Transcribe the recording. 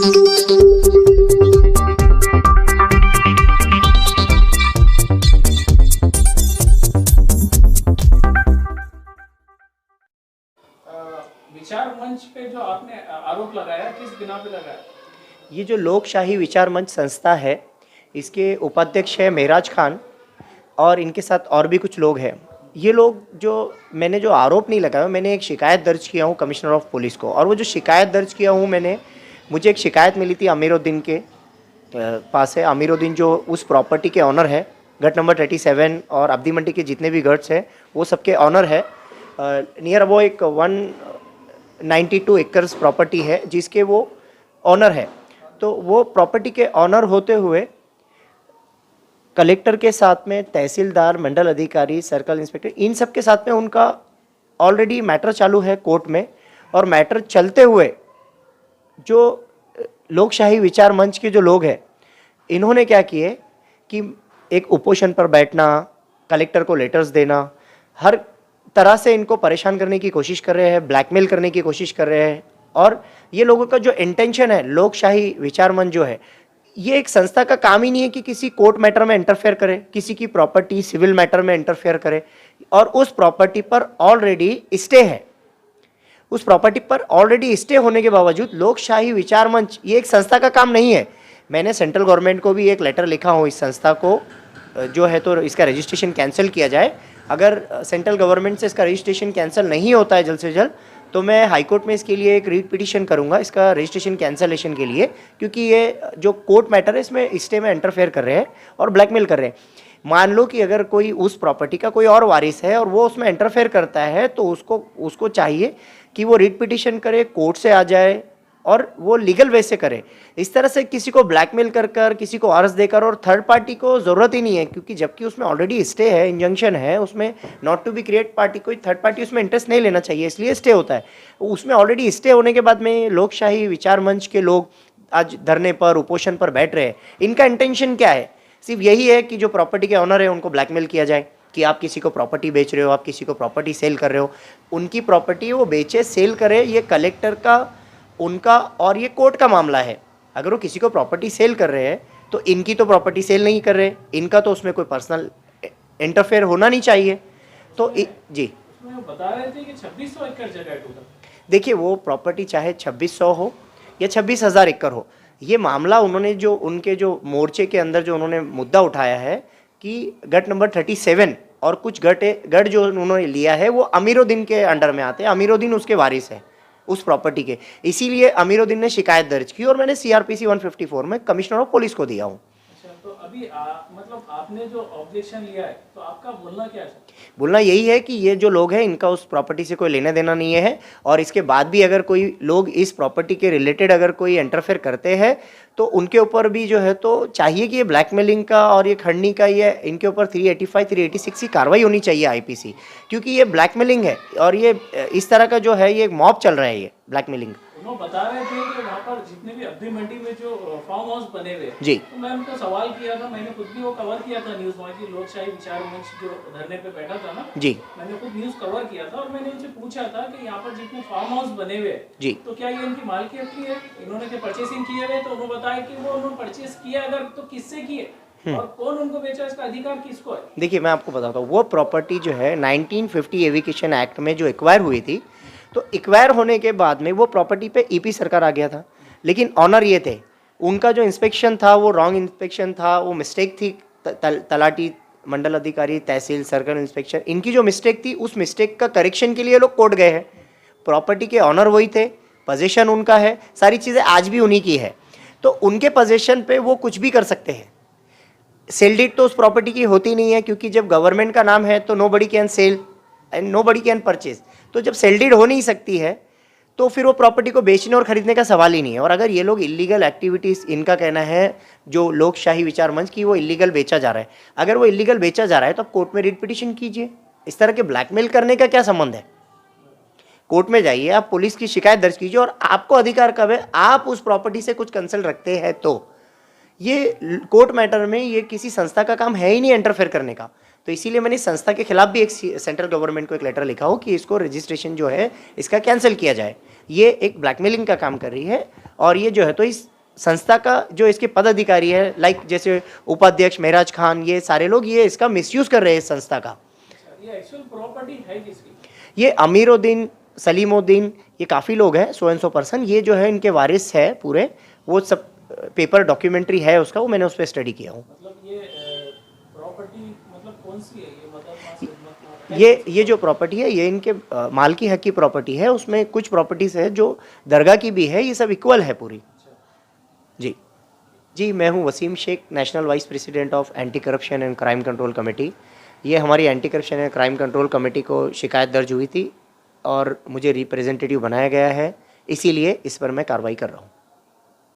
विचार मंच पे जो आपने आरोप लगाया, किस बिना पे लगाया? ये जो लोकशाही विचार मंच संस्था है, इसके उपाध्यक्ष है मेहराज खान और इनके साथ और भी कुछ लोग हैं। ये लोग मैंने जो आरोप नहीं लगाया, मैंने एक शिकायत दर्ज किया हूँ कमिश्नर ऑफ पुलिस को, और वो जो शिकायत दर्ज किया हूँ मुझे एक शिकायत मिली थी अमीरुद्दीन के पास है। अमीरुद्दीन जो उस प्रॉपर्टी के ऑनर है, गट नंबर 37 और अब्दी मंडी के जितने भी गट्स हैं वो सबके ऑनर है। नियर वो एक 192 एकर्स प्रॉपर्टी है जिसके वो ऑनर है। तो वो प्रॉपर्टी के ऑनर होते हुए कलेक्टर के साथ में तहसीलदार, मंडल अधिकारी, सर्कल इंस्पेक्टर, इन सब के साथ में उनका ऑलरेडी मैटर चालू है कोर्ट में। और मैटर चलते हुए जो लोकशाही विचार मंच के जो लोग हैं, इन्होंने क्या किए कि एक उपोषण पर बैठना, कलेक्टर को लेटर्स देना, हर तरह से इनको परेशान करने की कोशिश कर रहे हैं, ब्लैकमेल करने की कोशिश कर रहे हैं। और ये लोगों का जो इंटेंशन है, लोकशाही विचार मंच जो है, ये एक संस्था का काम ही नहीं है कि किसी कोर्ट मैटर में इंटरफेयर करे, किसी की प्रॉपर्टी सिविल मैटर में इंटरफेयर करे। और उस प्रॉपर्टी पर ऑलरेडी स्टे है, उस प्रॉपर्टी पर ऑलरेडी स्टे होने के बावजूद लोकशाही विचार मंच, ये एक संस्था का काम नहीं है। मैंने सेंट्रल गवर्नमेंट को भी एक लेटर लिखा हूँ इस संस्था को जो है तो इसका रजिस्ट्रेशन कैंसिल किया जाए। अगर सेंट्रल गवर्नमेंट से इसका रजिस्ट्रेशन कैंसिल नहीं होता है जल्द से जल्द, तो मैं हाई कोर्ट में इसके लिए एक रीट पिटीशन करूंगा इसका रजिस्ट्रेशन कैंसलेशन के लिए, क्योंकि ये जो कोर्ट मैटर है इसमें स्टे में इंटरफेयर कर रहे हैं और ब्लैकमेल कर रहे हैं। मान लो कि अगर कोई उस प्रॉपर्टी का कोई और वारिस है और वो उसमें इंटरफेयर करता है, तो उसको चाहिए कि वो रीट पिटीशन करे, कोर्ट से आ जाए और वो लीगल वे से करे। इस तरह से किसी को ब्लैकमेल कर किसी को अर्ज देकर, और थर्ड पार्टी को ज़रूरत ही नहीं है, क्योंकि जबकि उसमें ऑलरेडी स्टे है, इंजंक्शन है, उसमें not to be create party, कोई थर्ड पार्टी उसमें इंटरेस्ट नहीं लेना चाहिए, इसलिए स्टे होता है। उसमें ऑलरेडी स्टे होने के बाद में लोकशाही विचार मंच के लोग आज धरने पर, उपोषण पर बैठ रहे हैं। इनका इंटेंशन क्या है? सिर्फ यही है कि जो प्रॉपर्टी के ऑनर है उनको ब्लैकमेल किया जाए कि आप किसी को प्रॉपर्टी बेच रहे हो, आप किसी को प्रॉपर्टी सेल कर रहे हो। उनकी प्रॉपर्टी वो बेचे, सेल करे, ये कलेक्टर का, उनका और ये कोर्ट का मामला है। अगर वो किसी को प्रॉपर्टी सेल कर रहे हैं तो इनकी तो प्रॉपर्टी सेल नहीं कर रहे, इनका तो उसमें कोई पर्सनल इंटरफेयर होना नहीं चाहिए। तो जी बता रहे थे कि 2600 एकड़ जगह है टोटल। देखिए, वो प्रॉपर्टी चाहे 2600 हो या 26,000 एकड़ हो, ये मामला उन्होंने जो उनके जो मोर्चे के अंदर जो उन्होंने मुद्दा उठाया है कि गट नंबर 37 और कुछ गट जो उन्होंने लिया है वो अमीरुद्दीन के अंडर में आते हैं, अमीरुद्दीन उसके वारिस है उस प्रॉपर्टी के। इसीलिए अमीरुद्दीन ने शिकायत दर्ज की और मैंने CRPC 154 में कमिश्नर ऑफ पुलिस को दिया हूँ। तो अभी मतलब आपने जो ऑब्जेक्शन लिया है, तो आपका बोलना क्या है? बोलना यही है कि ये जो लोग हैं इनका उस प्रॉपर्टी से कोई लेना देना नहीं है, और इसके बाद भी अगर कोई लोग इस प्रॉपर्टी के रिलेटेड अगर कोई इंटरफेयर करते हैं तो उनके ऊपर भी जो है तो चाहिए कि ये ब्लैकमेलिंग का और ये खंडनी का, ये इनके ऊपर 385 386 की कार्रवाई होनी चाहिए IPC, क्योंकि ये ब्लैकमेलिंग है और ये इस तरह का जो है ये एक मॉब चल रहा है, ये ब्लैकमेलिंग। वो बता रहे थे कि वहाँ पर जितने भी अब्दी मंडी में जो फार्म हाउस बने हुए जी, तो मैं उनको सवाल किया था, मैंने खुद भी वो कवर किया था न्यूज़, वहाँ की लोकशाही विचार मंच जो धरने पे बैठा था ना जी, मैंने खुद न्यूज़ कवर किया था और मैंने उनसे पूछा था कि यहाँ पर जितने फार्म हाउस बने हुए जी, तो क्या ये इनकी मालकियत की है, इन्होंने क्या परचेसिंग किए हुए? तो उन्होंने बताया कि वो उन्होंने परचेस किया, अगर तो किससे किए और कौन उनको बेचा, इसका अधिकार किसको है? देखिए, मैं आपको बताता हूँ, वो प्रॉपर्टी जो है 1950 एविकेशन एक्ट में जो एक्वायर हुई थी, तो एक्वायर होने के बाद में वो प्रॉपर्टी पे EP सरकार आ गया था, लेकिन ऑनर ये थे, उनका जो इंस्पेक्शन था वो रॉन्ग इंस्पेक्शन था, वो मिस्टेक थी। तलाटी, मंडल अधिकारी, तहसील, सर्कल इंस्पेक्शन, इनकी जो मिस्टेक थी उस मिस्टेक का करेक्शन के लिए लोग कोर्ट गए हैं। प्रॉपर्टी के ऑनर वही थे, पोजीशन उनका है, सारी चीज़ें आज भी उन्हीं की है, तो उनके पोजीशन पे वो कुछ भी कर सकते हैं। सेल डीड तो उस प्रॉपर्टी की होती नहीं है, क्योंकि जब गवर्नमेंट का नाम है तो nobody can sell and nobody can purchase. तो जब सेल डीड हो नहीं सकती है तो फिर वो प्रॉपर्टी को बेचने और खरीदने का सवाल ही नहीं है। और अगर ये लोग इलीगल एक्टिविटीज़, इनका कहना है जो लोकशाही विचार मंच की, वो इलीगल बेचा जा रहा है, अगर वो इलीगल बेचा जा रहा है तो आप कोर्ट में रीट पिटीशन कीजिए। इस तरह के ब्लैकमेल करने का क्या संबंध है? कोर्ट में जाइए, आप पुलिस की शिकायत दर्ज कीजिए, और आपको अधिकार कब है, आप उस प्रॉपर्टी से कुछ कंसल्ट रखते हैं तो। ये कोर्ट मैटर में ये किसी संस्था का काम है ही नहीं इंटरफेयर करने का। तो इसीलिए मैंने संस्था के खिलाफ भी एक सेंट्रल गवर्नमेंट को एक लेटर लिखा हो कि इसको रजिस्ट्रेशन जो है इसका कैंसिल किया जाए। ये एक ब्लैकमेलिंग का काम कर रही है और ये जो है तो इस संस्था का जो इसके पदाधिकारी है, लाइक जैसे उपाध्यक्ष महराज खान, ये सारे लोग ये इसका मिसयूज कर रहे हैं इस संस्था का। ये एक्चुअल प्रॉपर्टी है किसकी? ये अमीरुद्दीन, सलीमुद्दीन, ये काफ़ी लोग हैं, 100 पर्सन, ये जो है इनके वारिस है पूरे, वो सब पेपर डॉक्यूमेंट्री है उसका, वो मैंने उस पर स्टडी किया हूँ। मतलब ये प्रॉपर्टी मतलब कौन सी है ये, मतलब ये जो प्रॉपर्टी है ये इनके मालकी हक की प्रॉपर्टी है, उसमें कुछ प्रॉपर्टीज है जो दरगाह की भी है, ये सब इक्वल है पूरी। जी जी, मैं हूँ Wasim Shaikh, national vice president of anti corruption and crime control committee. ये हमारी anti corruption and crime control committee को शिकायत दर्ज हुई थी और मुझे रिप्रेजेंटेटिव बनाया गया है, इसीलिए इस पर मैं कार्रवाई कर रहा हूँ।